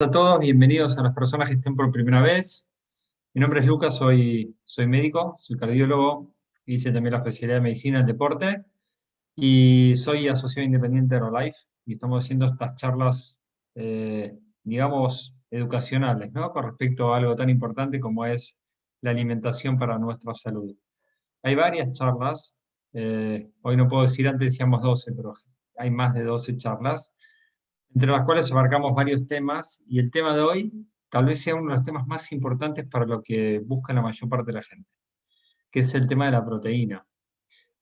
A todos, bienvenidos a las personas que estén por primera vez. Mi nombre es Lucas, soy médico, soy cardiólogo, hice también la especialidad de medicina del deporte y soy asociado independiente de Herbalife y estamos haciendo estas charlas, digamos, educacionales, ¿no? Con respecto a algo tan importante como es la alimentación para nuestra salud. Hay varias charlas, hoy no puedo decir, antes decíamos 12, pero hay más de 12 charlas entre las cuales abarcamos varios temas, y el tema de hoy tal vez sea uno de los temas más importantes para lo que busca la mayor parte de la gente, que es el tema de la proteína.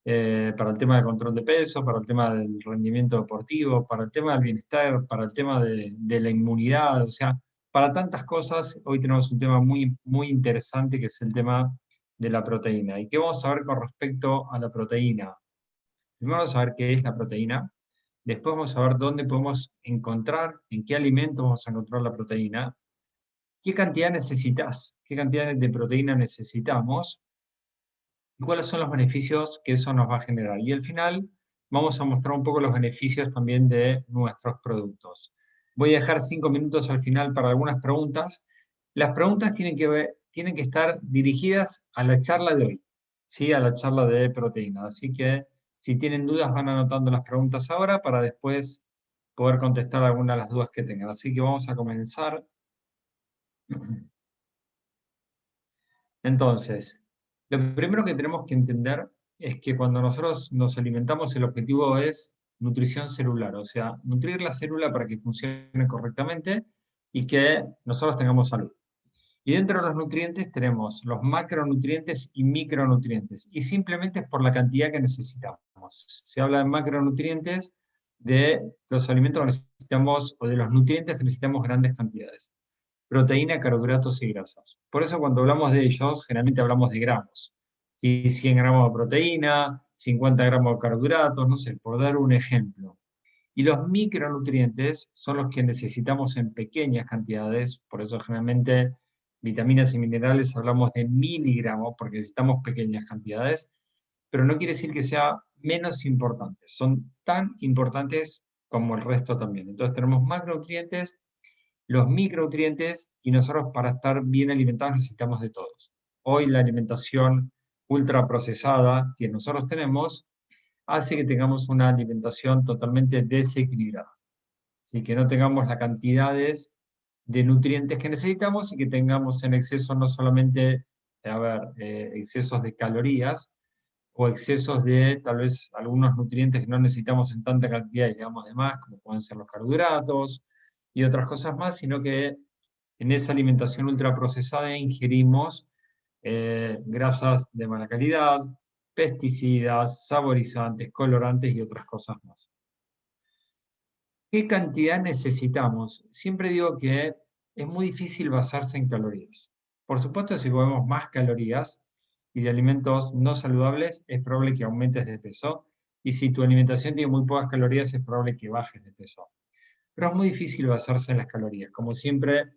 Para el tema del control de peso, para el tema del rendimiento deportivo, para el tema del bienestar, para el tema de la inmunidad, o sea, para tantas cosas, hoy tenemos un tema muy, muy interesante que es el tema de la proteína. ¿Y qué vamos a ver con respecto a la proteína? Primero vamos a ver qué es la proteína. Después vamos a ver dónde podemos encontrar, en qué alimentos vamos a encontrar la proteína, qué cantidad necesitas, qué cantidad de proteína necesitamos y cuáles son los beneficios que eso nos va a generar. Y al final vamos a mostrar un poco los beneficios también de nuestros productos. Voy a dejar 5 minutos al final para algunas preguntas. Las preguntas tienen que estar dirigidas a la charla de hoy, ¿sí? A la charla de proteína. Así que si tienen dudas van anotando las preguntas ahora para después poder contestar algunas de las dudas que tengan. Así que vamos a comenzar. Entonces, lo primero que tenemos que entender es que cuando nosotros nos alimentamos, el objetivo es nutrición celular, o sea, nutrir la célula para que funcione correctamente y que nosotros tengamos salud. Y dentro de los nutrientes tenemos los macronutrientes y micronutrientes, y simplemente es por la cantidad que necesitamos. Se habla de macronutrientes de los alimentos que necesitamos o de los nutrientes que necesitamos grandes cantidades: proteína, carbohidratos y grasas. Por eso cuando hablamos de ellos, generalmente hablamos de gramos. ¿Sí? 100 gramos de proteína, 50 gramos de carbohidratos, no sé, por dar un ejemplo. Y los micronutrientes son los que necesitamos en pequeñas cantidades, por eso generalmente vitaminas y minerales hablamos de miligramos, porque necesitamos pequeñas cantidades, pero no quiere decir que sea menos importantes, son tan importantes como el resto también. Entonces tenemos macronutrientes, los micronutrientes, y nosotros para estar bien alimentados necesitamos de todos. Hoy la alimentación ultraprocesada que nosotros tenemos hace que tengamos una alimentación totalmente desequilibrada. Así que no tengamos las cantidades de nutrientes que necesitamos y que tengamos en exceso no solamente, excesos de calorías o excesos de tal vez algunos nutrientes que no necesitamos en tanta cantidad y digamos de más, como pueden ser los carbohidratos y otras cosas más, sino que en esa alimentación ultraprocesada ingerimos grasas de mala calidad, pesticidas, saborizantes, colorantes y otras cosas más. ¿Qué cantidad necesitamos? Siempre digo que es muy difícil basarse en calorías. Por supuesto, si comemos más calorías y de alimentos no saludables, es probable que aumentes de peso. Y si tu alimentación tiene muy pocas calorías, es probable que bajes de peso. Pero es muy difícil basarse en las calorías. Como siempre,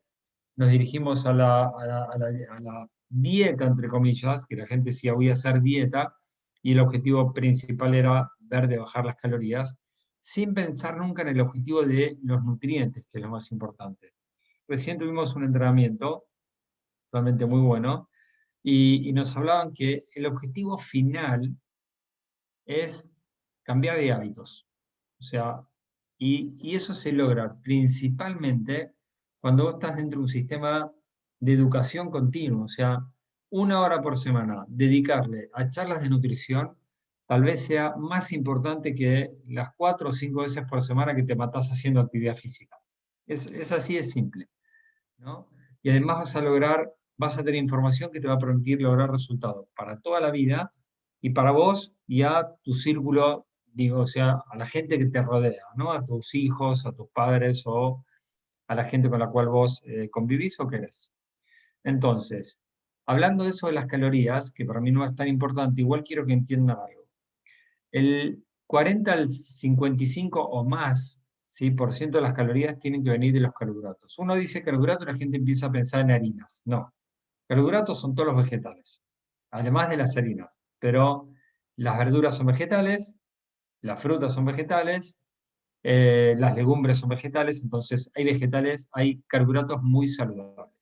nos dirigimos a la dieta, entre comillas, que la gente decía voy a hacer dieta, y el objetivo principal era ver de bajar las calorías, sin pensar nunca en el objetivo de los nutrientes, que es lo más importante. Recién tuvimos un entrenamiento realmente muy bueno, y nos hablaban que el objetivo final es cambiar de hábitos. O sea, y eso se logra principalmente cuando vos estás dentro de un sistema de educación continua. O sea, 1 hora por semana dedicarle a charlas de nutrición tal vez sea más importante que las 4 o 5 veces por semana que te matás haciendo actividad física. Es así de simple, ¿no? Y además vas a tener información que te va a permitir lograr resultados para toda la vida y para vos y a tu círculo, digo, o sea, a la gente que te rodea, ¿no? A tus hijos, a tus padres o a la gente con la cual vos convivís o querés. Entonces, hablando de eso de las calorías, que para mí no es tan importante, igual quiero que entiendan algo. El 40 al 55 o más, ¿sí?, por ciento de las calorías tienen que venir de los carbohidratos. Uno dice carbohidratos, la gente empieza a pensar en harinas. No, carbohidratos son todos los vegetales, además de las harinas. Pero las verduras son vegetales, las frutas son vegetales, Las legumbres son vegetales, entonces hay vegetales, hay carbohidratos muy saludables.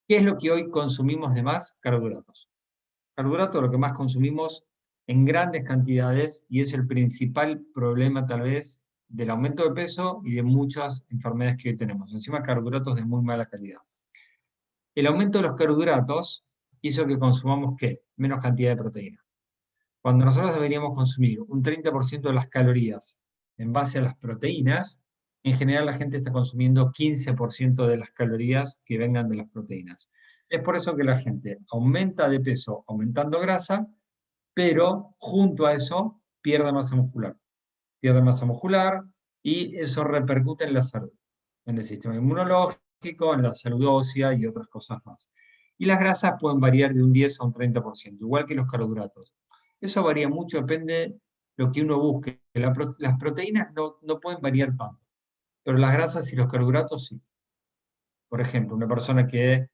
¿Qué es lo que hoy consumimos de más? Carbohidratos. Carbohidratos, lo que más consumimos en grandes cantidades, y es el principal problema tal vez del aumento de peso y de muchas enfermedades que hoy tenemos. Encima carbohidratos de muy mala calidad. El aumento de los carbohidratos hizo que consumamos ¿qué? Menos cantidad de proteína. Cuando nosotros deberíamos consumir un 30% de las calorías en base a las proteínas, en general la gente está consumiendo 15% de las calorías que vengan de las proteínas. Es por eso que la gente aumenta de peso aumentando grasa, pero junto a eso pierde masa muscular. Pierde masa muscular y eso repercute en la salud, en el sistema inmunológico, en la salud ósea y otras cosas más. Y las grasas pueden variar de un 10 a un 30%, igual que los carbohidratos. Eso varía mucho, depende de lo que uno busque. Las proteínas no pueden variar tanto, pero las grasas y los carbohidratos sí. Por ejemplo, una persona que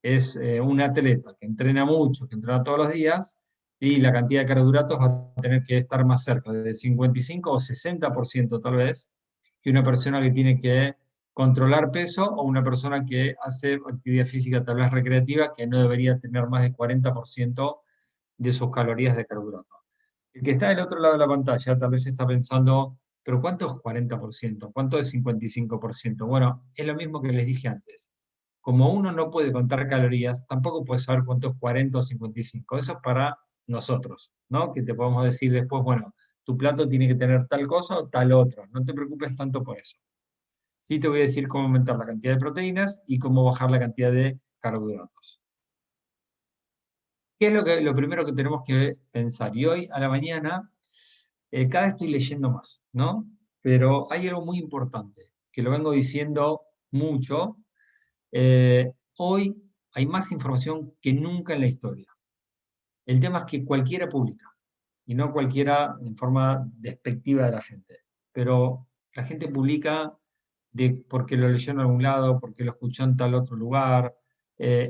es un atleta, que entrena mucho, que entrena todos los días, y la cantidad de carbohidratos va a tener que estar más cerca, de 55 o 60% tal vez, que una persona que tiene que controlar peso o una persona que hace actividad física tal vez recreativa, que no debería tener más de 40% de sus calorías de carbohidratos. El que está del otro lado de la pantalla tal vez está pensando, pero ¿cuánto es 40%? ¿Cuánto es 55%? Bueno, es lo mismo que les dije antes. Como uno no puede contar calorías, tampoco puede saber cuánto es 40 o 55. Eso es para nosotros, ¿no? Que te podemos decir después, bueno, tu plato tiene que tener tal cosa o tal otro. No te preocupes tanto por eso. Sí te voy a decir cómo aumentar la cantidad de proteínas y cómo bajar la cantidad de carbohidratos. ¿Qué es lo primero que tenemos que pensar? Y hoy a la mañana, cada vez estoy leyendo más, ¿no? Pero hay algo muy importante, que lo vengo diciendo mucho. Hoy hay más información que nunca en la historia. El tema es que cualquiera publica, y no cualquiera en forma despectiva de la gente. Pero la gente publica porque lo leyó en algún lado, porque lo escuchó en tal otro lugar,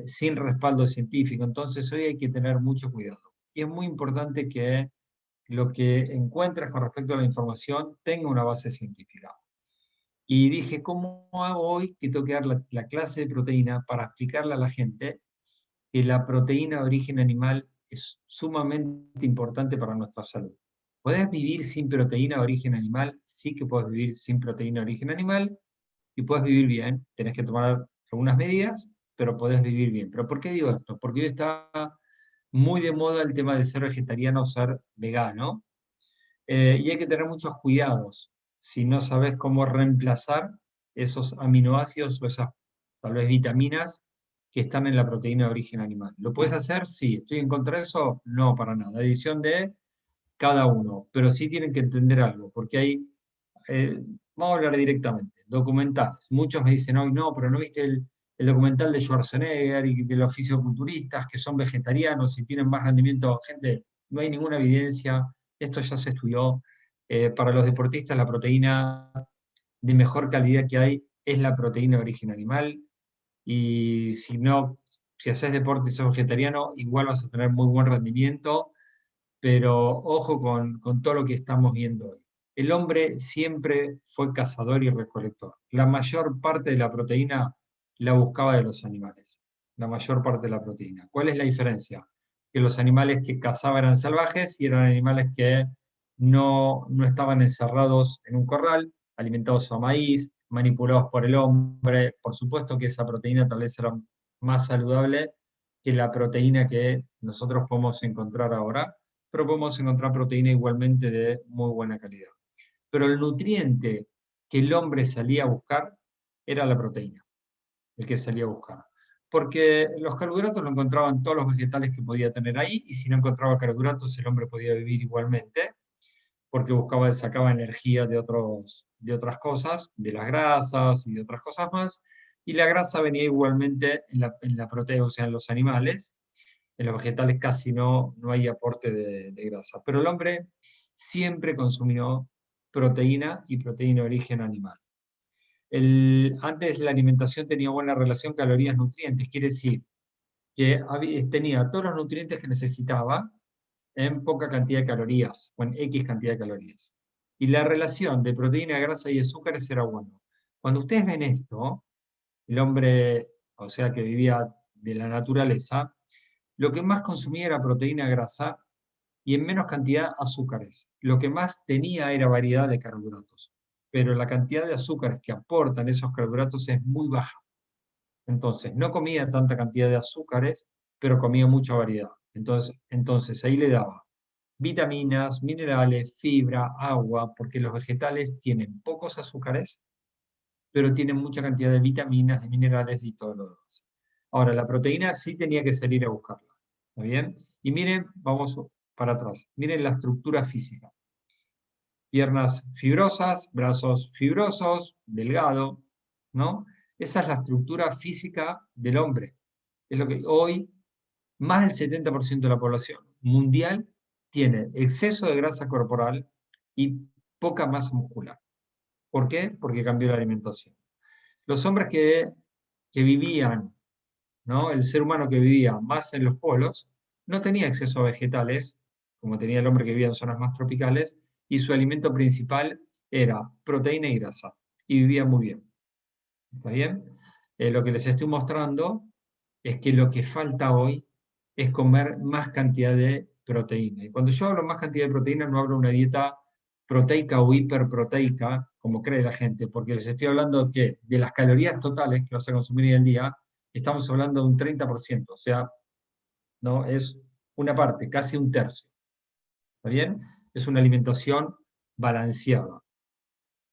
sin respaldo científico. Entonces hoy hay que tener mucho cuidado. Y es muy importante que lo que encuentres con respecto a la información tenga una base científica. Y dije, ¿cómo hago hoy que tengo que dar la clase de proteína para explicarle a la gente que la proteína de origen animal es sumamente importante para nuestra salud? ¿Podés vivir sin proteína de origen animal? Sí que podés vivir sin proteína de origen animal y podés vivir bien. Tenés que tomar algunas medidas, pero podés vivir bien. ¿Pero por qué digo esto? Porque hoy está muy de moda el tema de ser vegetariano o ser vegano. Y hay que tener muchos cuidados si no sabes cómo reemplazar esos aminoácidos o esas tal vez vitaminas que están en la proteína de origen animal. ¿Lo puedes hacer? Sí. ¿Estoy en contra de eso? No, para nada. Decisión de cada uno. Pero sí tienen que entender algo, porque hay, vamos a hablar directamente, documentales. Muchos me dicen, hoy no, pero ¿no viste el documental de Schwarzenegger y de los fisiculturistas que son vegetarianos y tienen más rendimiento? Gente, no hay ninguna evidencia, esto ya se estudió. Para los deportistas la proteína de mejor calidad que hay es la proteína de origen animal, y si no, si haces deporte y sos vegetariano, igual vas a tener muy buen rendimiento, pero ojo con todo lo que estamos viendo hoy. El hombre siempre fue cazador y recolector. La mayor parte de la proteína la buscaba de los animales. La mayor parte de la proteína. ¿Cuál es la diferencia? Que los animales que cazaban eran salvajes y eran animales que no estaban encerrados en un corral, alimentados a maíz, manipulados por el hombre. Por supuesto que esa proteína tal vez era más saludable que la proteína que nosotros podemos encontrar ahora, pero podemos encontrar proteína igualmente de muy buena calidad. Pero el nutriente que el hombre salía a buscar era la proteína, el que salía a buscar. Porque los carbohidratos lo encontraban todos los vegetales que podía tener ahí, y si no encontraba carbohidratos, el hombre podía vivir igualmente, porque sacaba energía de otras cosas, de las grasas y de otras cosas más, y la grasa venía igualmente en la proteína, o sea, en los animales. En los vegetales casi no hay aporte de grasa, pero el hombre siempre consumió proteína y proteína de origen animal. Antes la alimentación tenía buena relación calorías-nutrientes, quiere decir que tenía todos los nutrientes que necesitaba en poca cantidad de calorías, o en X cantidad de calorías. Y la relación de proteína, grasa y azúcares era bueno. Cuando ustedes ven esto, el hombre, o sea, que vivía de la naturaleza, lo que más consumía era proteína, grasa y en menos cantidad azúcares. Lo que más tenía era variedad de carbohidratos, pero la cantidad de azúcares que aportan esos carbohidratos es muy baja. Entonces, no comía tanta cantidad de azúcares, pero comía mucha variedad. Entonces ahí le daba vitaminas, minerales, fibra, agua, porque los vegetales tienen pocos azúcares, pero tienen mucha cantidad de vitaminas, de minerales y todo lo demás. Ahora, la proteína sí tenía que salir a buscarla. ¿Está bien? Y miren, vamos para atrás. Miren la estructura física. Piernas fibrosas, brazos fibrosos, delgado, ¿no? Esa es la estructura física del hombre. Es lo que hoy más del 70% de la población mundial tiene exceso de grasa corporal y poca masa muscular. ¿Por qué? Porque cambió la alimentación. Los hombres que vivían, ¿no? El ser humano que vivía más en los polos, no tenía acceso a vegetales, como tenía el hombre que vivía en zonas más tropicales, y su alimento principal era proteína y grasa, y vivía muy bien. ¿Está bien? Lo que les estoy mostrando es que lo que falta hoy es comer más cantidad de proteína. Y cuando yo hablo más cantidad de proteína, no hablo de una dieta proteica o hiperproteica, como cree la gente, porque les estoy hablando que de las calorías totales que vas a consumir hoy en día, estamos hablando de un 30%, o sea, ¿no? Es una parte, casi un tercio. ¿Está bien? Es una alimentación balanceada.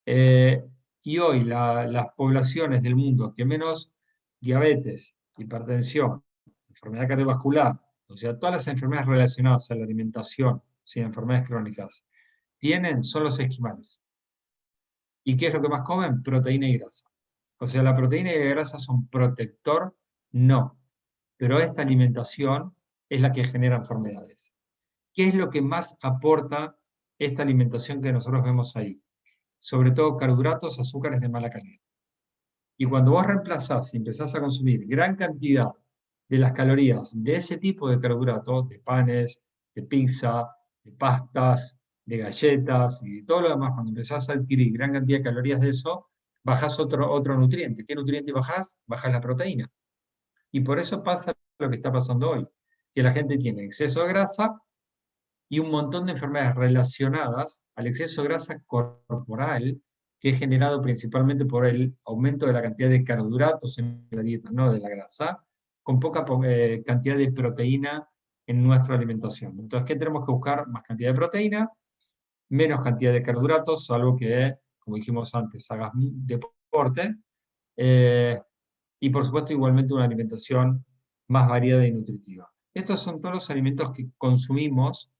Eh, y hoy las poblaciones del mundo que menos diabetes, hipertensión, enfermedad cardiovascular, o sea, todas las enfermedades relacionadas a la alimentación, ¿sí? Enfermedades crónicas, tienen son los esquimales. ¿Y qué es lo que más comen? Proteína y grasa. O sea, la proteína y la grasa son protector, no. Pero esta alimentación es la que genera enfermedades. ¿Qué es lo que más aporta esta alimentación que nosotros vemos ahí? Sobre todo carbohidratos, azúcares de mala calidad. Y cuando vos reemplazás y empezás a consumir gran cantidad de las calorías de ese tipo de carbohidratos, de panes, de pizza, de pastas, de galletas y todo lo demás, cuando empezás a adquirir gran cantidad de calorías de eso, bajás otro nutriente. ¿Qué nutriente bajás? Bajás la proteína. Y por eso pasa lo que está pasando hoy, que la gente tiene exceso de grasa y un montón de enfermedades relacionadas al exceso de grasa corporal, que es generado principalmente por el aumento de la cantidad de carbohidratos en la dieta, no de la grasa, con poca cantidad de proteína en nuestra alimentación. Entonces, ¿qué tenemos que buscar? Más cantidad de proteína, menos cantidad de carbohidratos, salvo que, como dijimos antes, hagas deporte, eh, y por supuesto igualmente una alimentación más variada y nutritiva. Estos son todos los alimentos que consumimos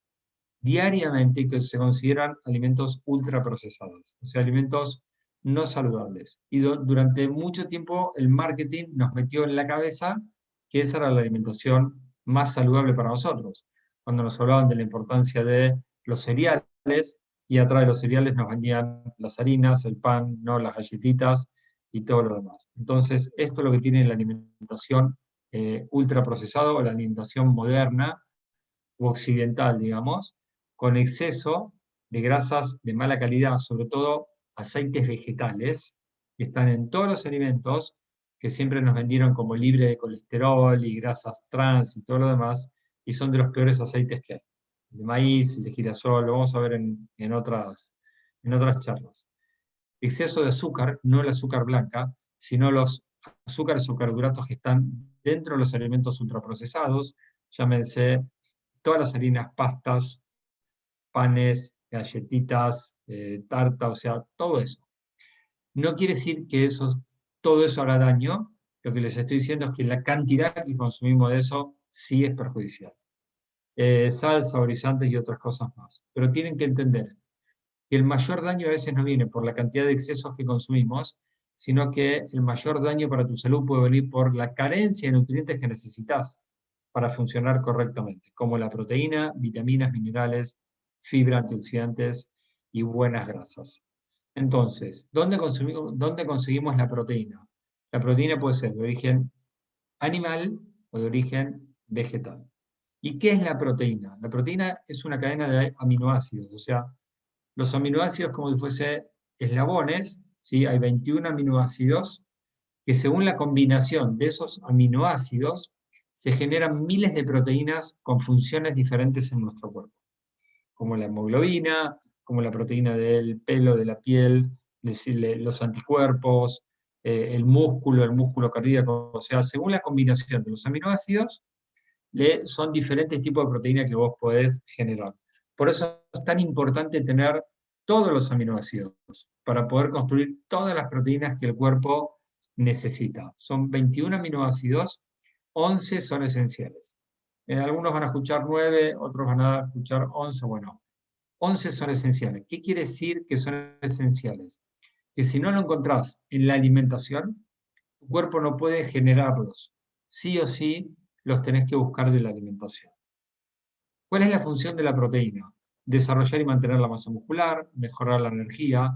diariamente y que se consideran alimentos ultraprocesados, o sea, alimentos no saludables. Y durante mucho tiempo el marketing nos metió en la cabeza que esa era la alimentación más saludable para nosotros. Cuando nos hablaban de la importancia de los cereales, y atrás de los cereales nos vendían las harinas, el pan, no las galletitas y todo lo demás. Entonces, esto es lo que tiene la alimentación ultraprocesada o la alimentación moderna u occidental, digamos, con exceso de grasas de mala calidad, sobre todo aceites vegetales, que están en todos los alimentos, que siempre nos vendieron como libre de colesterol y grasas trans y todo lo demás, y son de los peores aceites que hay. El de maíz, el de girasol, lo vamos a ver en otras charlas. Exceso de azúcar, no el azúcar blanca, sino los azúcares o carbohidratos que están dentro de los alimentos ultraprocesados, llámense todas las harinas, pastas, panes, galletitas, tarta, o sea, todo eso. No quiere decir que todo eso haga daño, lo que les estoy diciendo es que la cantidad que consumimos de eso sí es perjudicial. Sal, saborizantes y otras cosas más. Pero tienen que entender que el mayor daño a veces no viene por la cantidad de excesos que consumimos, sino que el mayor daño para tu salud puede venir por la carencia de nutrientes que necesitas para funcionar correctamente, como la proteína, vitaminas, minerales, fibra, antioxidantes y buenas grasas. Entonces, ¿dónde conseguimos la proteína? La proteína puede ser de origen animal o de origen vegetal. ¿Y qué es la proteína? La proteína es una cadena de aminoácidos, o sea, Los aminoácidos como si fuese eslabones, ¿sí? Hay 21 aminoácidos que según la combinación de esos aminoácidos se generan miles de proteínas con funciones diferentes en nuestro cuerpo, como la hemoglobina, como la proteína del pelo, de la piel, los anticuerpos, el músculo cardíaco. O sea, según la combinación de los aminoácidos, son diferentes tipos de proteínas que vos podés generar. Por eso es tan importante tener todos los aminoácidos para poder construir todas las proteínas que el cuerpo necesita. Son 21 aminoácidos, 11 son esenciales. Algunos van a escuchar 9, otros van a escuchar 11. Bueno, 11 son esenciales. ¿Qué quiere decir que son esenciales? Que si no lo encontrás en la alimentación, tu cuerpo no puede generarlos. Sí o sí los tenés que buscar de la alimentación. ¿Cuál es la función de la proteína? Desarrollar y mantener la masa muscular, mejorar la energía,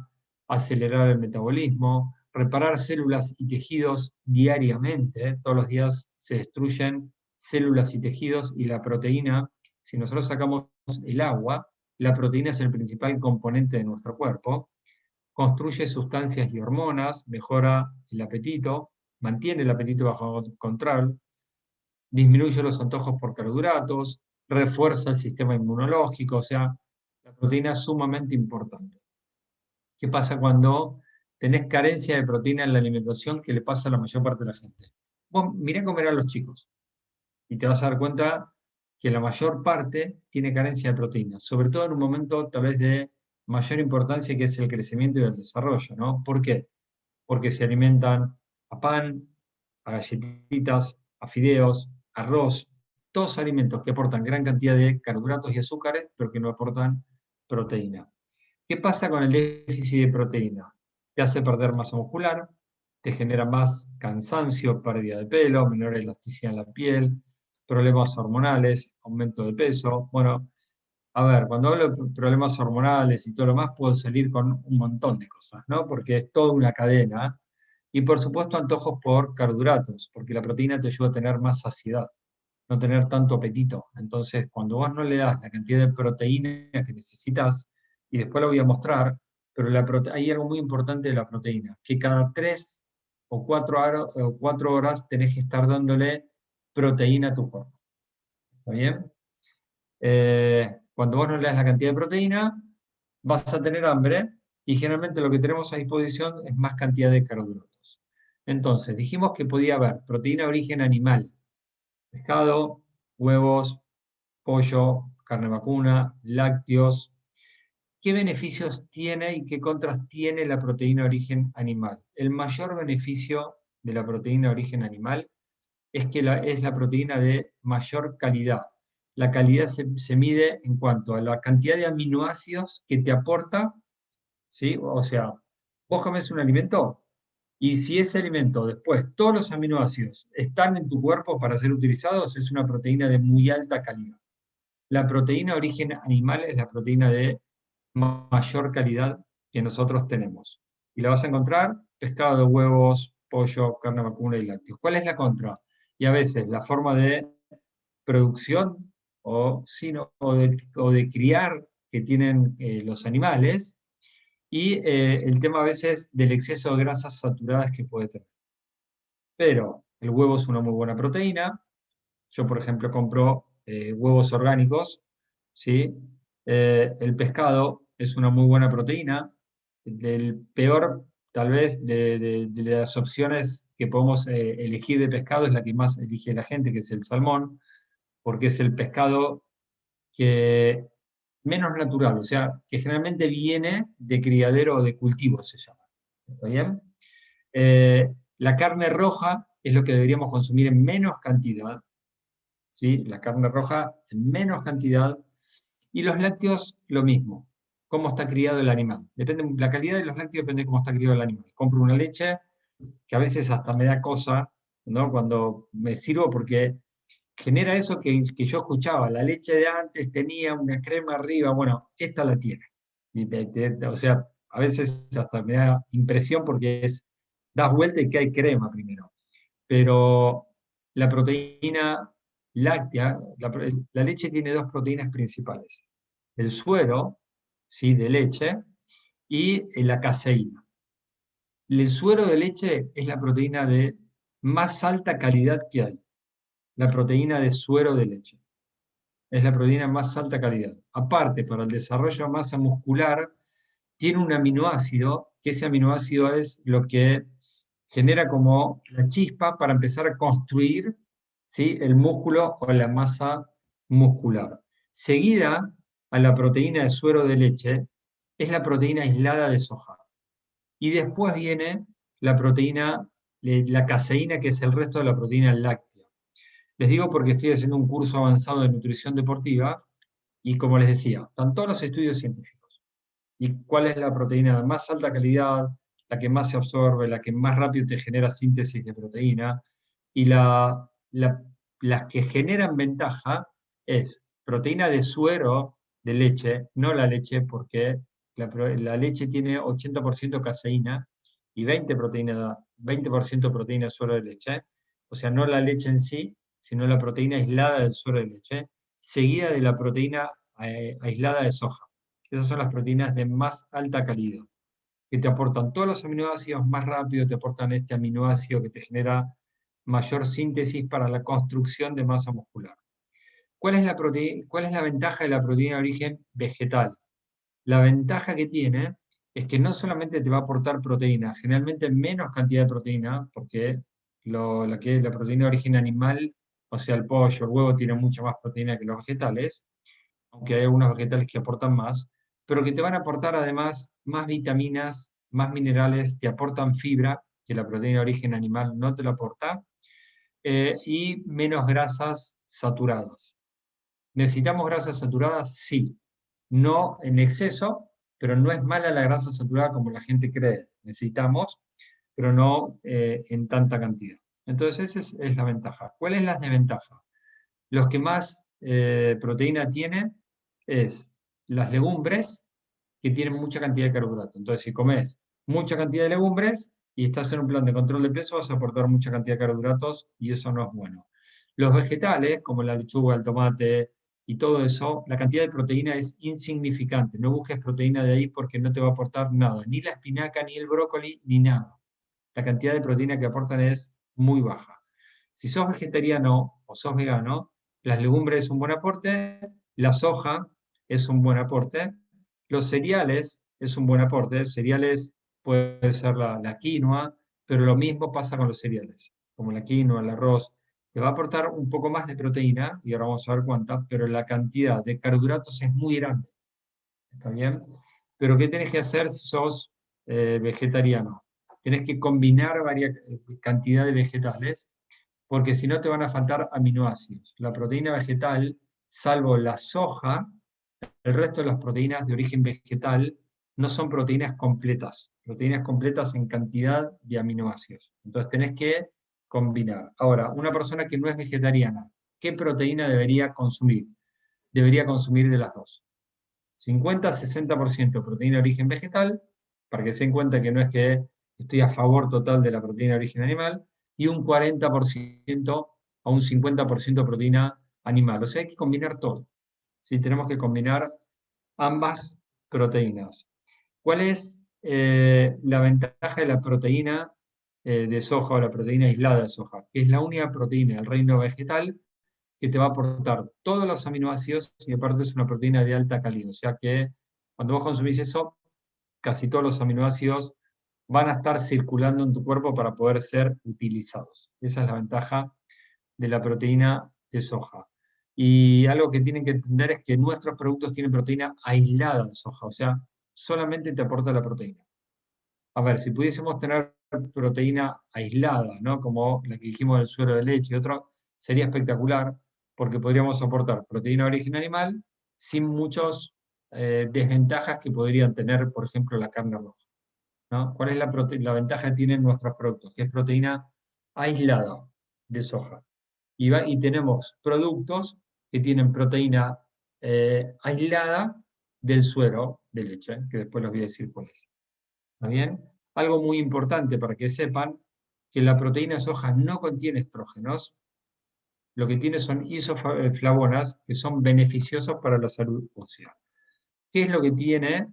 acelerar el metabolismo, reparar células y tejidos diariamente. Todos los días se destruyen células y tejidos y la proteína, si nosotros sacamos el agua, la proteína es el principal componente de nuestro cuerpo. Construye sustancias y hormonas, mejora el apetito, mantiene el apetito bajo control, disminuye los antojos por carbohidratos, refuerza el sistema inmunológico, o sea, la proteína es sumamente importante. ¿Qué pasa cuando tenés carencia de proteína en la alimentación? Que le pasa a la mayor parte de la gente. Vos mirá comer a los chicos y te vas a dar cuenta que la mayor parte tiene carencia de proteína, sobre todo en un momento tal vez de mayor importancia que es el crecimiento y el desarrollo, ¿no? ¿Por qué? Porque se alimentan a pan, a galletitas, a fideos, arroz, todos alimentos que aportan gran cantidad de carbohidratos y azúcares, pero que no aportan proteína. ¿Qué pasa con el déficit de proteína? Te hace perder masa muscular, te genera más cansancio, pérdida de pelo, menor elasticidad en la piel, problemas hormonales, aumento de peso. Bueno, a ver, cuando hablo de problemas hormonales y todo lo más, puedo salir con un montón de cosas, ¿no? Porque es toda una cadena. Y por supuesto, antojos por carbohidratos, porque la proteína te ayuda a tener más saciedad, no tener tanto apetito. Entonces, cuando vos no le das la cantidad de proteína que necesitas, y después lo voy a mostrar, pero hay algo muy importante de la proteína, que cada 3 o 4 horas tenés que estar dándole proteína a tu cuerpo. ¿Está bien? Cuando vos no le das la cantidad de proteína, vas a tener hambre y generalmente lo que tenemos a disposición es más cantidad de carbohidratos. Entonces, dijimos que podía haber proteína de origen animal, pescado, huevos, pollo, carne vacuna, lácteos. ¿Qué beneficios tiene y qué contras tiene la proteína de origen animal? El mayor beneficio de la proteína de origen animal es que es la proteína de mayor calidad. La calidad se mide en cuanto a la cantidad de aminoácidos que te aporta, ¿sí? O sea, vos comes un alimento y si ese alimento después, todos los aminoácidos están en tu cuerpo para ser utilizados, es una proteína de muy alta calidad. La proteína de origen animal es la proteína de mayor calidad que nosotros tenemos. Y la vas a encontrar pescado, huevos, pollo, carne vacuna y lácteos. ¿Cuál es la contra? Y a veces la forma de producción o de criar que tienen los animales y el tema a veces del exceso de grasas saturadas que puede tener. Pero el huevo es una muy buena proteína. Yo, por ejemplo, compro huevos orgánicos, ¿sí? El pescado es una muy buena proteína. El peor, tal vez, de las opciones que podemos elegir de pescado es la que más elige la gente, que es el salmón, porque es el pescado que menos natural, o sea, que generalmente viene de criadero o de cultivo, se llama. ¿Está bien? La carne roja es lo que deberíamos consumir en menos cantidad, ¿sí? La carne roja en menos cantidad, y los lácteos lo mismo, cómo está criado el animal. Depende, la calidad de los lácteos depende de cómo está criado el animal. Compro una leche que a veces hasta me da cosa, ¿no? Cuando me sirvo porque genera eso que yo escuchaba, la leche de antes tenía una crema arriba, bueno, esta la tiene. Y o sea, a veces hasta me da impresión porque das vuelta y que hay crema primero. Pero la proteína láctea, la leche tiene dos proteínas principales. El suero, ¿sí? De leche, y la caseína. El suero de leche es la proteína de más alta calidad que hay, la proteína de suero de leche. Es la proteína de más alta calidad. Aparte, para el desarrollo de masa muscular, tiene un aminoácido, que ese aminoácido es lo que genera como la chispa para empezar a construir, ¿sí? El músculo o la masa muscular. Seguida a la proteína de suero de leche, es la proteína aislada de soja. Y después viene la proteína, la caseína, que es el resto de la proteína láctea. Les digo porque estoy haciendo un curso avanzado de nutrición deportiva y como les decía, están todos los estudios científicos. ¿Y cuál es la proteína de más alta calidad, la que más se absorbe, la que más rápido te genera síntesis de proteína? Y las que generan ventaja es proteína de suero de leche, no la leche, porque la leche tiene 80% caseína y 20% proteína de suero de leche, o sea, no la leche en sí, sino la proteína aislada del suero de leche, seguida de la proteína aislada de soja. Esas son las proteínas de más alta calidad, que te aportan todos los aminoácidos más rápido, te aportan este aminoácido que te genera mayor síntesis para la construcción de masa muscular. ¿Cuál es la ventaja de la proteína de origen vegetal? La ventaja que tiene es que no solamente te va a aportar proteína, generalmente menos cantidad de proteína, porque la proteína de origen animal, o sea, el pollo, el huevo, tiene mucha más proteína que los vegetales, aunque hay algunos vegetales que aportan más, pero que te van a aportar además más vitaminas, más minerales, te aportan fibra, que la proteína de origen animal no te lo aporta, y menos grasas saturadas. ¿Necesitamos grasas saturadas? Sí. No en exceso, pero no es mala la grasa saturada como la gente cree. Necesitamos, pero no en tanta cantidad. Entonces, esa es la ventaja. ¿Cuál es la desventaja? Los que más proteína tienen es las legumbres, que tienen mucha cantidad de carbohidratos. Entonces, si comes mucha cantidad de legumbres y estás en un plan de control de peso, vas a aportar mucha cantidad de carbohidratos y eso no es bueno. Los vegetales, como la lechuga, el tomate y todo eso, la cantidad de proteína es insignificante. No busques proteína de ahí porque no te va a aportar nada, ni la espinaca, ni el brócoli, ni nada. La cantidad de proteína que aportan es muy baja. Si sos vegetariano o sos vegano, las legumbres es un buen aporte, la soja es un buen aporte, los cereales es un buen aporte, cereales puede ser la quinoa, pero lo mismo pasa con los cereales, como la quinoa, el arroz, te va a aportar un poco más de proteína, y ahora vamos a ver cuánta, pero la cantidad de carbohidratos es muy grande, ¿está bien? Pero ¿qué tenés que hacer si sos vegetariano? Tenés que combinar varias cantidad de vegetales porque si no te van a faltar aminoácidos. La proteína vegetal, salvo la soja, el resto de las proteínas de origen vegetal no son proteínas completas en cantidad de aminoácidos. Entonces tenés que combinar. Ahora, una persona que no es vegetariana, ¿qué proteína debería consumir? Debería consumir de las dos. 50-60% proteína de origen vegetal, para que se den cuenta que no es que estoy a favor total de la proteína de origen animal, y un 40% a un 50% proteína animal. O sea, hay que combinar todo. ¿Sí? Tenemos que combinar ambas proteínas. ¿Cuál es la ventaja de la proteína de soja o la proteína aislada de soja? Que es la única proteína del reino vegetal que te va a aportar todos los aminoácidos y aparte es una proteína de alta calidad. O sea que cuando vos consumís eso, casi todos los aminoácidos van a estar circulando en tu cuerpo para poder ser utilizados. Esa es la ventaja de la proteína de soja. Y algo que tienen que entender es que nuestros productos tienen proteína aislada de soja, o sea, solamente te aporta la proteína. A ver, si pudiésemos tener proteína aislada, ¿no? Como la que dijimos del suero de leche y otro, sería espectacular, porque podríamos aportar proteína de origen animal sin muchas desventajas que podrían tener, por ejemplo, la carne roja, ¿no? ¿Cuál es la ventaja que tienen nuestros productos? Que es proteína aislada de soja. Y tenemos productos que tienen proteína aislada del suero de leche, que después les voy a decir cuál es. ¿Está bien? Algo muy importante para que sepan que la proteína de soja no contiene estrógenos, lo que tiene son isoflavonas que son beneficiosos para la salud ósea. ¿Qué es lo que tiene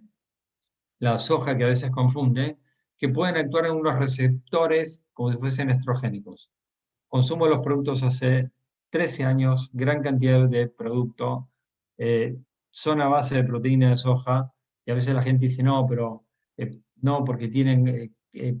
la soja que a veces confunde? Que pueden actuar en unos receptores como si fuesen estrogénicos. Consumo los productos hace 13 años, gran cantidad de producto, son a base de proteína de soja, y a veces la gente dice, no, pero no, porque tienen eh,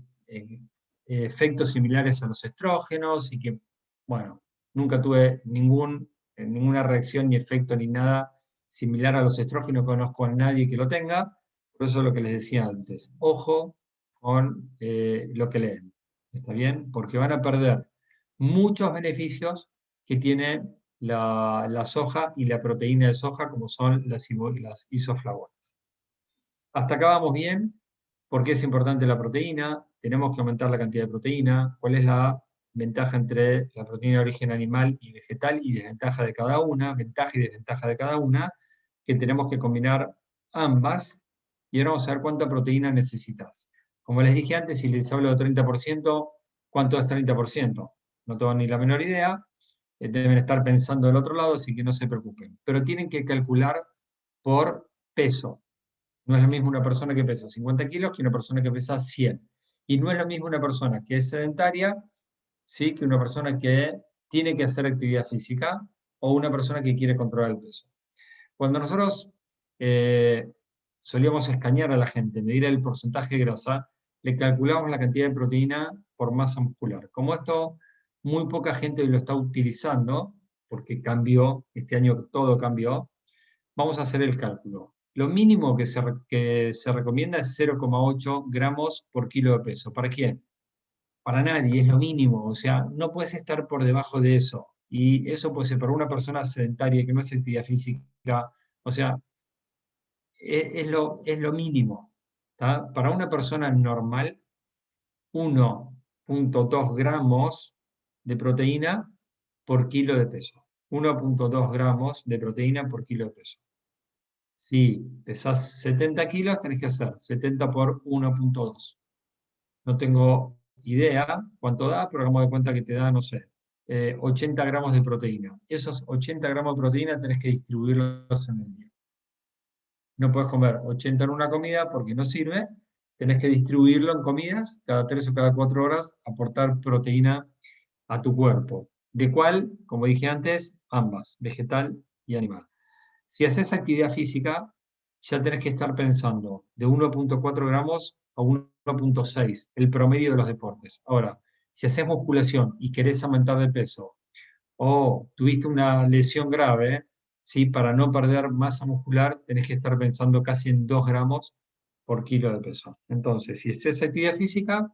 efectos similares a los estrógenos, y que, bueno, nunca tuve ninguna reacción ni efecto ni nada similar a los estrógenos, no conozco a nadie que lo tenga, por eso es lo que les decía antes, ojo con lo que leen, ¿está bien? Porque van a perder muchos beneficios que tiene la soja y la proteína de soja, como son las isoflavonas. Hasta acá vamos bien. ¿Por qué es importante la proteína? Tenemos que aumentar la cantidad de proteína. ¿Cuál es la ventaja entre la proteína de origen animal y vegetal y desventaja de cada una? Ventaja y desventaja de cada una, que tenemos que combinar ambas. Y ahora vamos a ver cuánta proteína necesitas. Como les dije antes, si les hablo de 30%, ¿cuánto es 30%? No tengo ni la menor idea. Deben estar pensando del otro lado, así que no se preocupen. Pero tienen que calcular por peso. No es lo mismo una persona que pesa 50 kilos que una persona que pesa 100. Y no es lo mismo una persona que es sedentaria, ¿sí?, que una persona que tiene que hacer actividad física o una persona que quiere controlar el peso. Cuando nosotros solíamos escanear a la gente, medir el porcentaje de grasa, le calculamos la cantidad de proteína por masa muscular. Como esto muy poca gente lo está utilizando, porque cambió, este año todo cambió, vamos a hacer el cálculo. Lo mínimo que se recomienda es 0,8 gramos por kilo de peso. ¿Para quién? Para nadie, es lo mínimo. O sea, no puedes estar por debajo de eso. Y eso puede ser para una persona sedentaria que no hace actividad física. O sea, es lo mínimo. ¿Tá? Para una persona normal, 1,2 gramos de proteína por kilo de peso. 1,2 gramos de proteína por kilo de peso. Si pesás 70 kilos, tenés que hacer 70 por 1,2. No tengo idea cuánto da, pero hagamos de cuenta que te da, no sé, 80 gramos de proteína. Esos 80 gramos de proteína tenés que distribuirlos en el día. No puedes comer 80 en una comida porque no sirve. Tenés que distribuirlo en comidas, cada 3 o cada 4 horas, aportar proteína a tu cuerpo. ¿De cuál? Como dije antes, ambas, vegetal y animal. Si haces actividad física, ya tenés que estar pensando de 1,4 gramos a 1,6, el promedio de los deportes. Ahora, si haces musculación y querés aumentar de peso, o tuviste una lesión grave, ¿sí?, para no perder masa muscular, tenés que estar pensando casi en 2 gramos por kilo de peso. Entonces, si haces actividad física,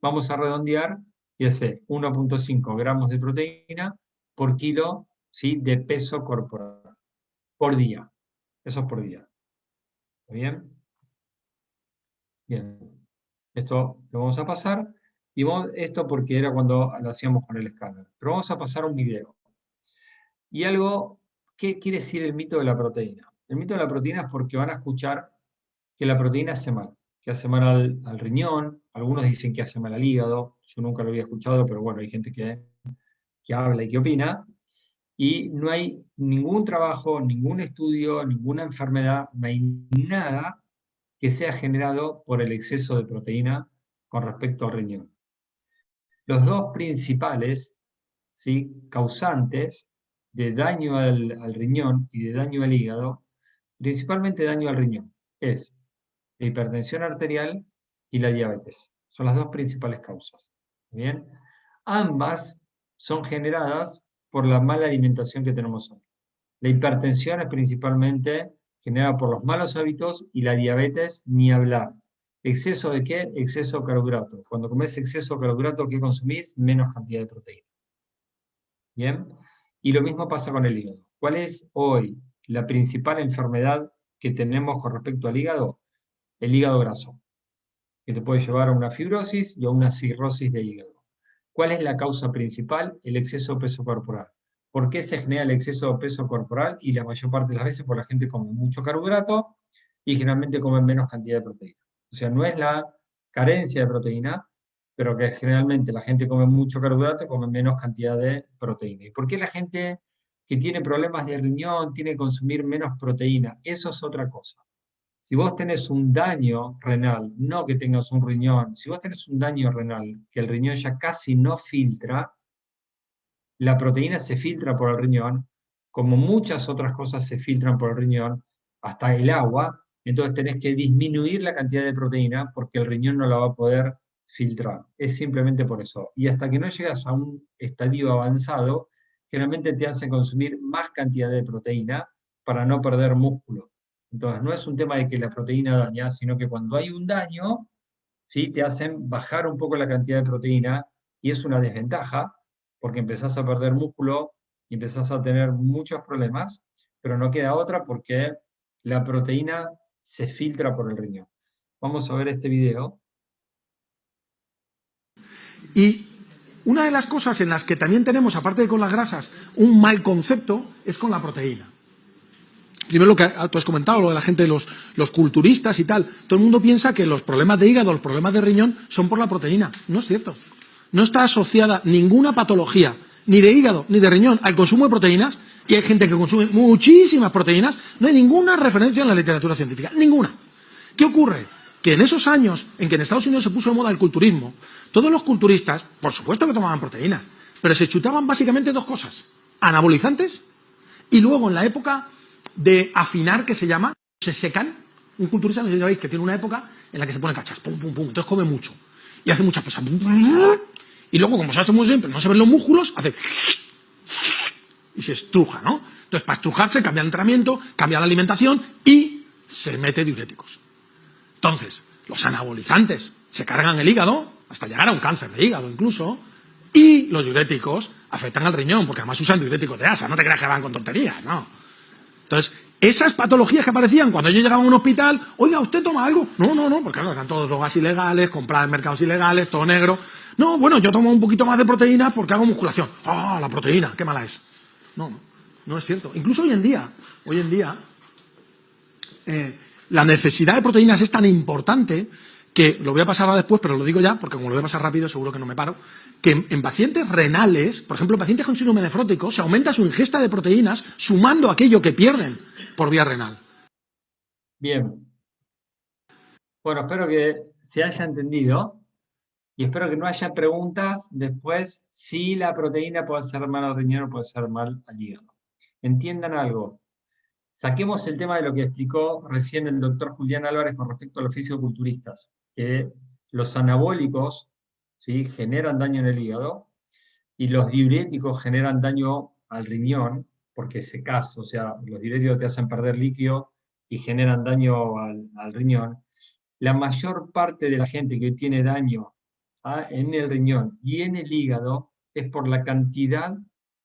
vamos a redondear y hace 1,5 gramos de proteína por kilo, ¿sí?, de peso corporal, por día. Eso es por día. ¿Está bien? Bien. Esto lo vamos a pasar. Y esto porque era cuando lo hacíamos con el escáner. Pero vamos a pasar a un video. Y algo, ¿qué quiere decir el mito de la proteína? El mito de la proteína es porque van a escuchar que la proteína hace mal. Que hace mal al riñón. Algunos dicen que hace mal al hígado. Yo nunca lo había escuchado, pero bueno, hay gente que habla y que opina. Y no hay ningún trabajo, ningún estudio, ninguna enfermedad, no hay nada que sea generado por el exceso de proteína con respecto al riñón. Los dos principales, ¿sí?, causantes de daño al riñón y de daño al hígado, principalmente daño al riñón, es la hipertensión arterial y la diabetes. Son las dos principales causas. ¿Bien? Ambas son generadas por la mala alimentación que tenemos hoy. La hipertensión es principalmente generada por los malos hábitos y la diabetes, ni hablar. ¿Exceso de qué? Exceso de carbohidratos. Cuando comes exceso de carbohidratos, ¿qué consumís? Menos cantidad de proteína. ¿Bien? Y lo mismo pasa con el hígado. ¿Cuál es hoy la principal enfermedad que tenemos con respecto al hígado? El hígado graso, que te puede llevar a una fibrosis y a una cirrosis de hígado. ¿Cuál es la causa principal? El exceso de peso corporal. ¿Por qué se genera el exceso de peso corporal? Y la mayor parte de las veces porque la gente come mucho carbohidrato y generalmente come menos cantidad de proteína. O sea, no es la carencia de proteína, pero que generalmente la gente come mucho carbohidrato y come menos cantidad de proteína. ¿Y por qué la gente que tiene problemas de riñón tiene que consumir menos proteína? Eso es otra cosa. Si vos tenés un daño renal, no que tengas un riñón, si vos tenés un daño renal, que el riñón ya casi no filtra, la proteína se filtra por el riñón, como muchas otras cosas se filtran por el riñón, hasta el agua, entonces tenés que disminuir la cantidad de proteína porque el riñón no la va a poder filtrar. Es simplemente por eso. Y hasta que no llegas a un estadio avanzado, generalmente te hacen consumir más cantidad de proteína para no perder músculo. Entonces, no es un tema de que la proteína daña, sino que cuando hay un daño, ¿sí? Te hacen bajar un poco la cantidad de proteína y es una desventaja porque empezás a perder músculo y empezás a tener muchos problemas, pero no queda otra porque la proteína se filtra por el riñón. Vamos a ver este video. Y una de las cosas en las que también tenemos, aparte de con las grasas, un mal concepto, es con la proteína. Primero lo que tú has comentado, lo de la gente, los culturistas y tal. Todo el mundo piensa que los problemas de hígado, los problemas de riñón son por la proteína. No es cierto. No está asociada ninguna patología, ni de hígado, ni de riñón, al consumo de proteínas. Y hay gente que consume muchísimas proteínas. No hay ninguna referencia en la literatura científica. Ninguna. ¿Qué ocurre? Que en esos años en que en Estados Unidos se puso de moda el culturismo, todos los culturistas, por supuesto que tomaban proteínas, pero se chutaban básicamente dos cosas: anabolizantes y luego en la época de afinar, que se llama, se secan. Un culturista, no sé si sabéis, que tiene una época en la que se pone cachas, pum, pum, pum, entonces come mucho y hace muchas cosas. Y luego, como se hace muy bien, pero no se ven los músculos, hace y se estruja, ¿no? Entonces, para estrujarse, cambia el entrenamiento, cambia la alimentación y se mete diuréticos. Entonces, los anabolizantes se cargan el hígado, hasta llegar a un cáncer de hígado incluso, y los diuréticos afectan al riñón, porque además usan diuréticos de asa, no te creas que van con tonterías, no. Entonces, esas patologías que aparecían cuando yo llegaba a un hospital, oiga, ¿usted toma algo? No, no, no, porque claro, eran todos drogas ilegales, compradas en mercados ilegales, todo negro. No, bueno, yo tomo un poquito más de proteína porque hago musculación. ¡Ah, la proteína! ¡Qué mala es! No, no es cierto. Incluso hoy en día, la necesidad de proteínas es tan importante que, lo voy a pasar a después, pero lo digo ya, porque como lo voy a pasar rápido, seguro que no me paro, que en pacientes renales, por ejemplo, pacientes con síndrome nefrótico, se aumenta su ingesta de proteínas sumando aquello que pierden por vía renal. Bien. Bueno, espero que se haya entendido y espero que no haya preguntas después si la proteína puede hacer mal al riñón o puede hacer mal al hígado. Entiendan algo. Saquemos el tema de lo que explicó recién el doctor Julián Álvarez con respecto a los fisiculturistas, que los anabólicos, ¿sí?, generan daño en el hígado y los diuréticos generan daño al riñón, porque secás, o sea, los diuréticos te hacen perder líquido y generan daño al riñón. La mayor parte de la gente que tiene daño en el riñón y en el hígado es por la cantidad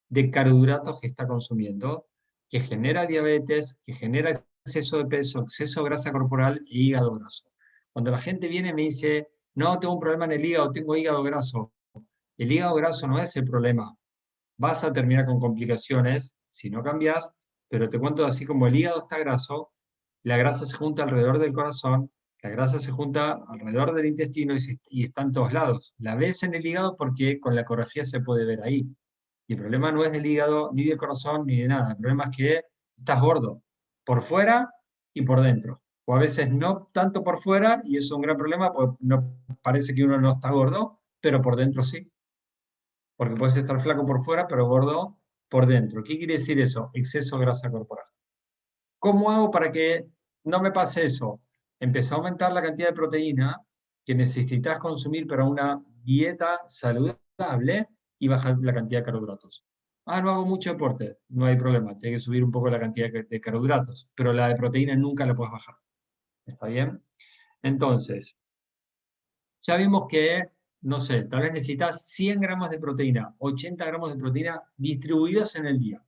de carbohidratos que está consumiendo, que genera diabetes, que genera exceso de peso, exceso de grasa corporal e hígado graso. Cuando la gente viene y me dice, no, tengo un problema en el hígado, tengo hígado graso. El hígado graso no es el problema. Vas a terminar con complicaciones si no cambias, pero te cuento así como el hígado está graso, la grasa se junta alrededor del corazón, la grasa se junta alrededor del intestino y está en todos lados. La ves en el hígado porque con la ecografía se puede ver ahí. Y el problema no es del hígado, ni del corazón, ni de nada. El problema es que estás gordo, por fuera y por dentro. O a veces no tanto por fuera, y eso es un gran problema, porque no, parece que uno no está gordo, pero por dentro sí. Porque puedes estar flaco por fuera, pero gordo por dentro. ¿Qué quiere decir eso? Exceso de grasa corporal. ¿Cómo hago para que no me pase eso? Empecé a aumentar la cantidad de proteína que necesitas consumir para una dieta saludable y bajar la cantidad de carbohidratos. Ah, no hago mucho deporte, no hay problema, tienes que subir un poco la cantidad de carbohidratos, pero la de proteína nunca la puedes bajar. ¿Está bien? Entonces, ya vimos que, no sé, tal vez necesitas 100 gramos de proteína, 80 gramos de proteína distribuidos en el día.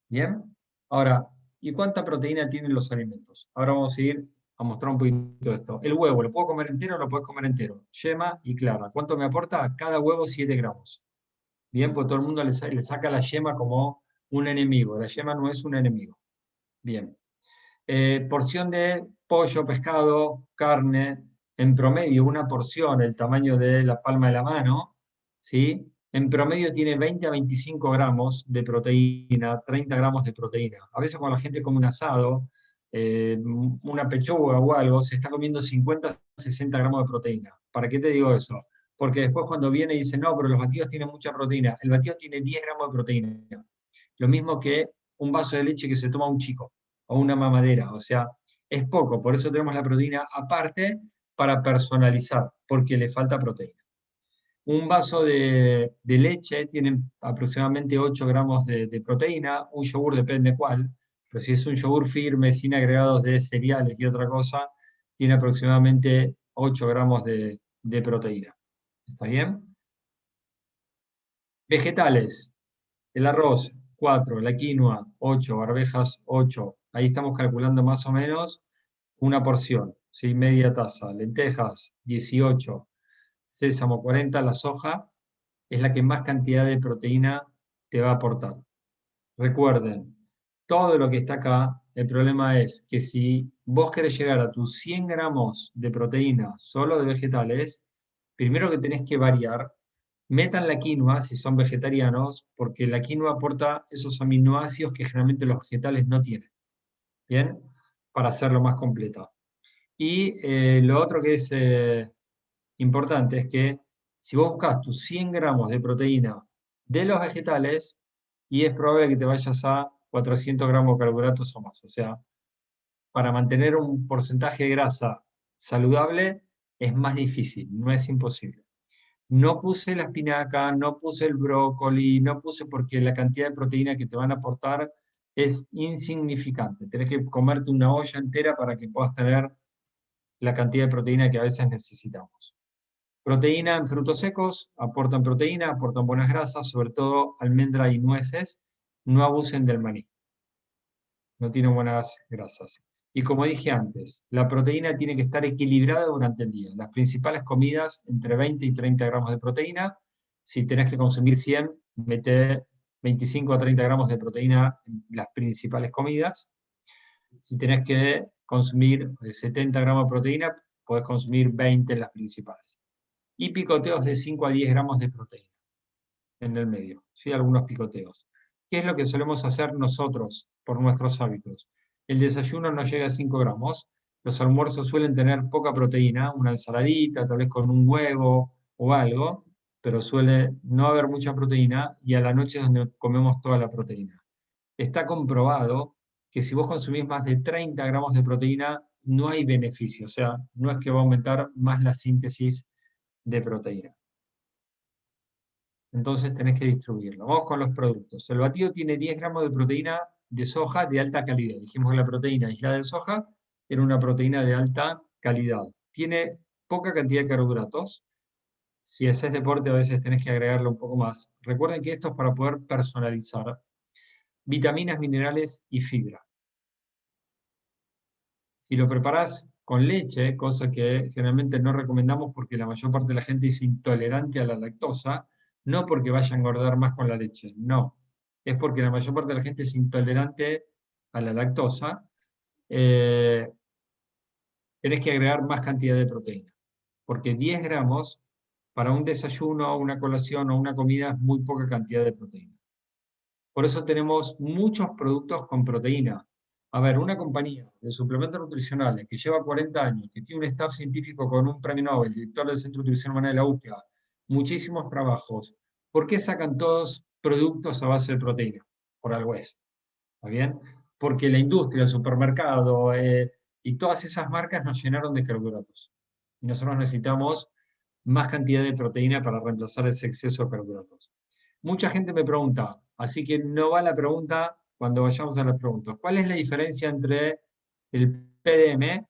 ¿Bien? Ahora, ¿y cuánta proteína tienen los alimentos? Ahora vamos a ir a mostrar un poquito de esto. El huevo, ¿lo puedo comer entero o lo puedes comer entero? Yema y clara. ¿Cuánto me aporta? Cada huevo 7 gramos. Bien, pues todo el mundo le saca la yema como un enemigo. La yema no es un enemigo. Bien. Porción de pollo, pescado, carne, en promedio una porción, el tamaño de la palma de la mano, ¿sí? En promedio tiene 20 a 25 gramos de proteína, 30 gramos de proteína. A veces cuando la gente come un asado, una pechuga o algo, se está comiendo 50, 60 gramos de proteína. ¿Para qué te digo eso? Porque después cuando viene y dice, no, pero los batidos tienen mucha proteína. El batido tiene 10 gramos de proteína. Lo mismo que un vaso de leche que se toma un chico o una mamadera. O sea, es poco. Por eso tenemos la proteína aparte para personalizar, porque le falta proteína. Un vaso de leche tiene aproximadamente 8 gramos de proteína. Un yogur depende cuál. Pero si es un yogur firme, sin agregados de cereales y otra cosa, tiene aproximadamente 8 gramos de proteína. ¿Está bien? Vegetales. El arroz, 4. La quinoa, 8. Arvejas, 8. Ahí estamos calculando más o menos una porción, ¿sí? Media taza. Lentejas, 18. Sésamo, 40. La soja es la que más cantidad de proteína te va a aportar. Recuerden, todo lo que está acá, el problema es que si vos querés llegar a tus 100 gramos de proteína solo de vegetales, primero que tenés que variar, metan la quinoa si son vegetarianos, porque la quinoa aporta esos aminoácidos que generalmente los vegetales no tienen, ¿bien? Para hacerlo más completa. Y lo otro que es importante es que si vos buscas tus 100 gramos de proteína de los vegetales, y es probable que te vayas a 400 gramos de carbohidratos o más. O sea, para mantener un porcentaje de grasa saludable es más difícil, no es imposible. No puse la espinaca, no puse el brócoli, no puse porque la cantidad de proteína que te van a aportar es insignificante. Tenés que comerte una olla entera para que puedas tener la cantidad de proteína que a veces necesitamos. Proteína en frutos secos, aportan proteína, aportan buenas grasas, sobre todo almendra y nueces. No abusen del maní, no tiene buenas grasas. Y como dije antes, la proteína tiene que estar equilibrada durante el día. Las principales comidas, entre 20 y 30 gramos de proteína. Si tenés que consumir 100, mete 25 a 30 gramos de proteína en las principales comidas. Si tenés que consumir 70 gramos de proteína, podés consumir 20 en las principales. Y picoteos de 5 a 10 gramos de proteína en el medio, ¿sí? Algunos picoteos. ¿Qué es lo que solemos hacer nosotros por nuestros hábitos? El desayuno no llega a 5 gramos, los almuerzos suelen tener poca proteína, una ensaladita, tal vez con un huevo o algo, pero suele no haber mucha proteína y a la noche es donde comemos toda la proteína. Está comprobado que si vos consumís más de 30 gramos de proteína, no hay beneficio, o sea, no es que va a aumentar más la síntesis de proteína. Entonces tenés que distribuirlo. Vamos con los productos. El batido tiene 10 gramos de proteína de soja de alta calidad. Dijimos que la proteína aislada de soja era una proteína de alta calidad. Tiene poca cantidad de carbohidratos. Si haces deporte a veces tenés que agregarle un poco más. Recuerden que esto es para poder personalizar vitaminas, minerales y fibra. Si lo preparás con leche, cosa que generalmente no recomendamos porque la mayor parte de la gente es intolerante a la lactosa, no porque vaya a engordar más con la leche, no. Es porque la mayor parte de la gente es intolerante a la lactosa. Tenés que agregar más cantidad de proteína. Porque 10 gramos para un desayuno, una colación o una comida es muy poca cantidad de proteína. Por eso tenemos muchos productos con proteína. A ver, una compañía de suplementos nutricionales que lleva 40 años, que tiene un staff científico con un premio Nobel, director del Centro de Nutrición Humana de la UCLA, muchísimos trabajos, ¿por qué sacan todos productos a base de proteína? Por algo es. ¿Está bien? Porque la industria, el supermercado y todas esas marcas nos llenaron de carbohidratos. Y nosotros necesitamos más cantidad de proteína para reemplazar ese exceso de carbohidratos. Mucha gente me pregunta, así que no va la pregunta cuando vayamos a las preguntas. ¿Cuál es la diferencia entre el PDM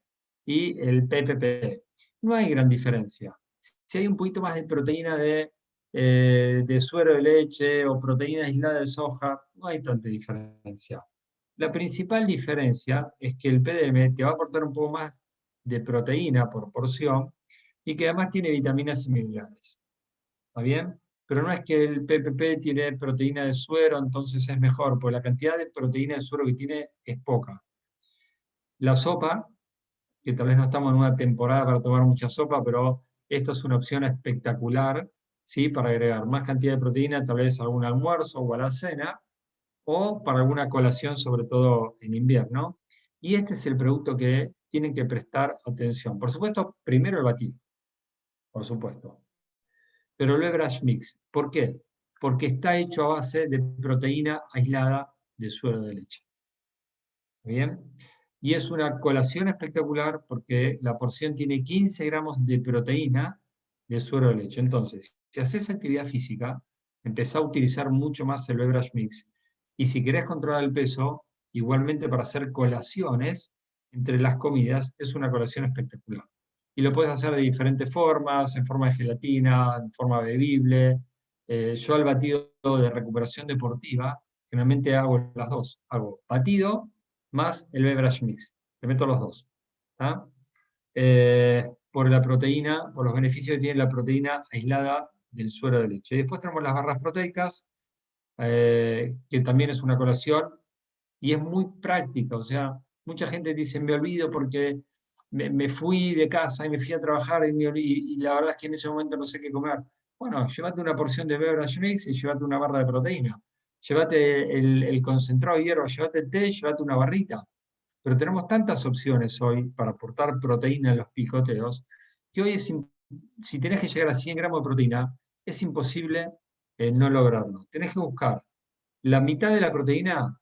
y el PPP? No hay gran diferencia. Si hay un poquito más de proteína de suero de leche o proteína aislada de soja, no hay tanta diferencia. La principal diferencia es que el PDM te va a aportar un poco más de proteína por porción y que además tiene vitaminas y minerales. ¿Está bien? Pero no es que el PPP tiene proteína de suero, entonces es mejor, porque la cantidad de proteína de suero que tiene es poca. La sopa, que tal vez no estamos en una temporada para tomar mucha sopa, pero esto es una opción espectacular, ¿sí? Para agregar más cantidad de proteína, tal vez a algún almuerzo o a la cena, o para alguna colación, sobre todo en invierno. Y este es el producto que tienen que prestar atención. Por supuesto, primero el batido, por supuesto. Pero el beverage mix, ¿por qué? Porque está hecho a base de proteína aislada de suero de leche. ¿Bien? Y es una colación espectacular porque la porción tiene 15 gramos de proteína de suero de leche. Entonces, si haces actividad física, empezá a utilizar mucho más el beverage mix. Y si querés controlar el peso, igualmente para hacer colaciones entre las comidas, es una colación espectacular. Y lo puedes hacer de diferentes formas, en forma de gelatina, en forma bebible. Yo al batido de recuperación deportiva, generalmente hago las dos. Hago batido más el beverage mix. Le meto los dos. ¿Tá? Por la proteína, por los beneficios que tiene la proteína aislada del suero de leche. Y después tenemos las barras proteicas, que también es una colación y es muy práctica. O sea, mucha gente dice, me olvido porque me fui de casa y me fui a trabajar y la verdad es que en ese momento no sé qué comer. Bueno, llévate una porción de beverage mix y llévate una barra de proteína. Llévate el concentrado de hierro, llévate el té, llévate una barrita. Pero tenemos tantas opciones hoy para aportar proteína en los picoteos, que hoy si tenés que llegar a 100 gramos de proteína, es imposible no lograrlo. Tenés que buscar la mitad de la proteína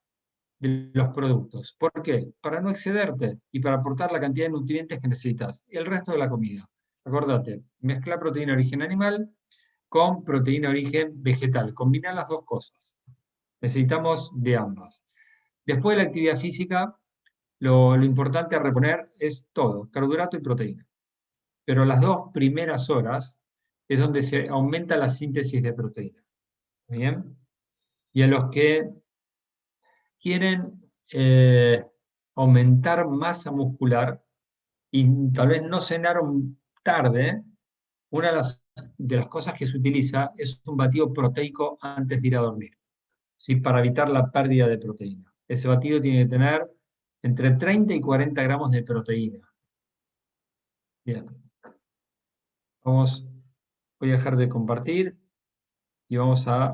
de los productos. ¿Por qué? Para no excederte y para aportar la cantidad de nutrientes que necesitas. Y el resto de la comida. Acordate, mezcla proteína de origen animal con proteína de origen vegetal. Combina las dos cosas. Necesitamos de ambas. Después de la actividad física, lo importante a reponer es todo, carbohidrato y proteína. Pero las 2 primeras horas es donde se aumenta la síntesis de proteína. ¿Bien? Y a los que quieren aumentar masa muscular y tal vez no cenaron tarde, una de las cosas que se utiliza es un batido proteico antes de ir a dormir, ¿sí? Para evitar la pérdida de proteína. Ese batido tiene que tener entre 30 y 40 gramos de proteína. Bien. Voy a dejar de compartir y vamos a